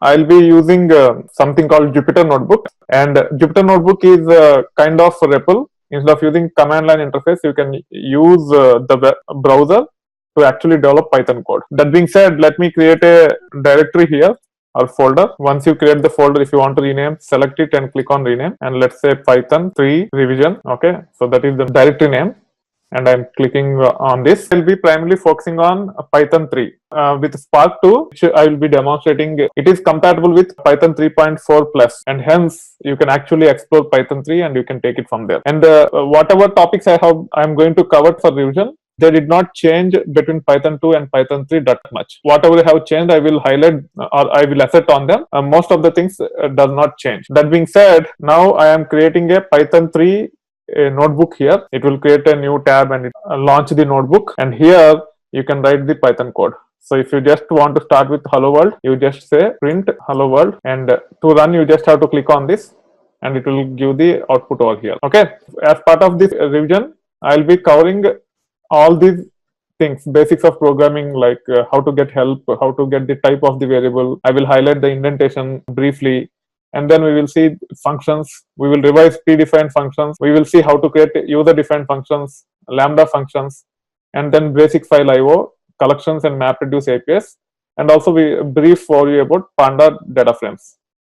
I'll be using something called Jupyter Notebook, and Jupyter Notebook is kind of REPL. Instead of using command line interface, you can use the browser to actually develop Python code. That being said, let me create a directory here or folder. Once you create the folder, if you want to rename, select it and click on rename, and let's say Python 3 revision. Okay, so that is the directory name, and I'm clicking on this. I'll be primarily focusing on Python 3 with Spark 2, which I will be demonstrating. It is compatible with Python 3.4 plus, and hence you can actually explore Python 3 and you can take it from there. And whatever topics I'm going to cover for revision, they did not change between Python 2 and Python 3 that much. Whatever they have changed, I will highlight or I will assert on them. Most of the things does not change. That being said, now I am creating a Python 3 notebook here. It will create a new tab and launch the notebook, and here you can write the Python code. So if you just want to start with hello world, you just say print hello world, and to run you just have to click on this and it will give the output over here. Okay, as part of this revision, I'll be covering all these things, basics of programming, like how to get help, how to get the type of the variable. I will highlight the indentation briefly, and then we will see functions. We will revise predefined functions. We will see how to create user defined functions, lambda functions, and then basic file IO, collections and MapReduce APIs, and also we brief for you about Panda data frames.